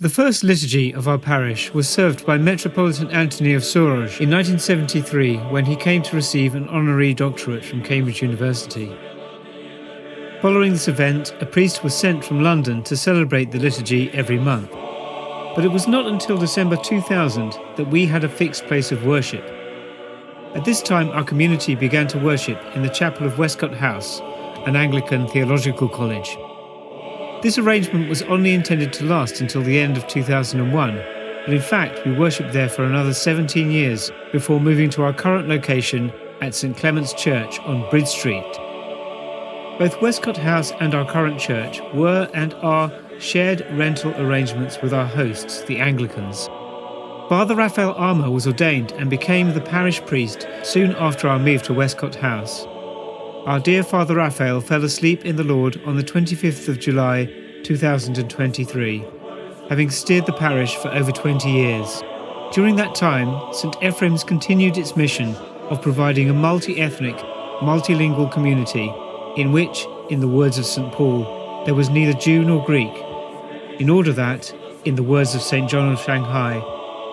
The first liturgy of our parish was served by Metropolitan Anthony of Souroz in 1973 when he came to receive an honorary doctorate from Cambridge University. Following this event, a priest was sent from London to celebrate the liturgy every month. But it was not until December 2000 that we had a fixed place of worship. At this time, our community began to worship in the chapel of Westcott House, an Anglican theological college. This arrangement was only intended to last until the end of 2001, but in fact we worshipped there for another 17 years before moving to our current location at St Clement's Church on Bridge Street. Both Westcott House and our current church were and are shared rental arrangements with our hosts, the Anglicans. Father Raphael Armour was ordained and became the parish priest soon after our move to Westcott House. Our dear Father Raphael fell asleep in the Lord on the 25th of July 2023, having steered the parish for over 20 years. During that time, St Ephraim's continued its mission of providing a multi-ethnic, multilingual community in which, in the words of St Paul, there was neither Jew nor Greek, in order that, in the words of St John of Shanghai,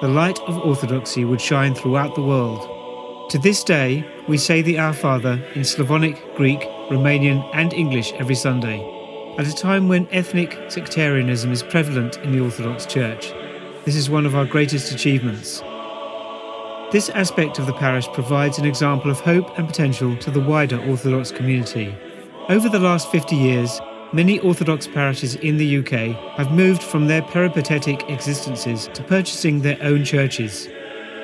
the light of orthodoxy would shine throughout the world. To this day, we say the Our Father in Slavonic, Greek, Romanian and English every Sunday, at a time when ethnic sectarianism is prevalent in the Orthodox Church. This is one of our greatest achievements. This aspect of the parish provides an example of hope and potential to the wider Orthodox community. Over the last 50 years, many Orthodox parishes in the UK have moved from their peripatetic existences to purchasing their own churches.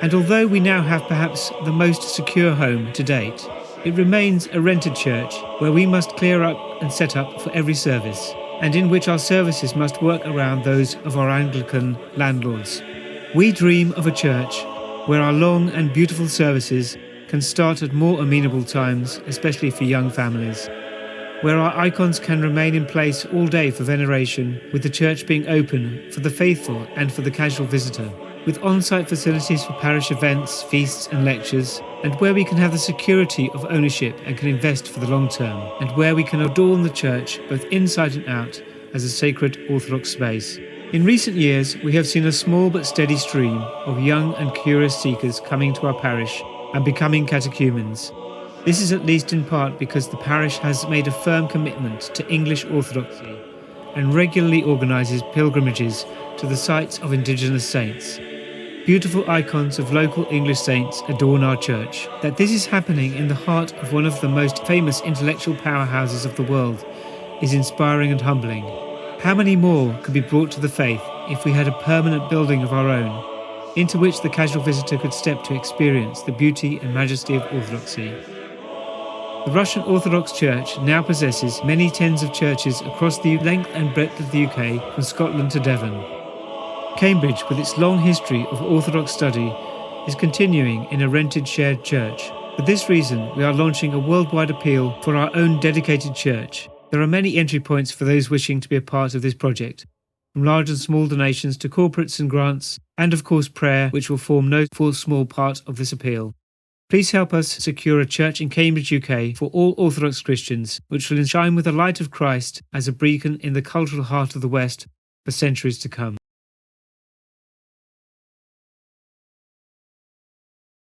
And although we now have perhaps the most secure home to date, it remains a rented church where we must clear up and set up for every service, and in which our services must work around those of our Anglican landlords. We dream of a church where our long and beautiful services can start at more amenable times, especially for young families, where our icons can remain in place all day for veneration, with the church being open for the faithful and for the casual visitor, with on-site facilities for parish events, feasts and lectures, and where we can have the security of ownership and can invest for the long term, and where we can adorn the church both inside and out as a sacred Orthodox space. In recent years, we have seen a small but steady stream of young and curious seekers coming to our parish and becoming catechumens. This is at least in part because the parish has made a firm commitment to English Orthodoxy and regularly organises pilgrimages to the sites of indigenous saints. Beautiful icons of local English saints adorn our church. That this is happening in the heart of one of the most famous intellectual powerhouses of the world is inspiring and humbling. How many more could be brought to the faith if we had a permanent building of our own, into which the casual visitor could step to experience the beauty and majesty of Orthodoxy? The Russian Orthodox Church now possesses many tens of churches across the length and breadth of the UK, from Scotland to Devon. Cambridge, with its long history of Orthodox study, is continuing in a rented shared church. For this reason, we are launching a worldwide appeal for our own dedicated church. There are many entry points for those wishing to be a part of this project, from large and small donations to corporates and grants, and of course prayer, which will form no small part of this appeal. Please help us secure a church in Cambridge, UK for all Orthodox Christians, which will shine with the light of Christ as a beacon in the cultural heart of the West for centuries to come.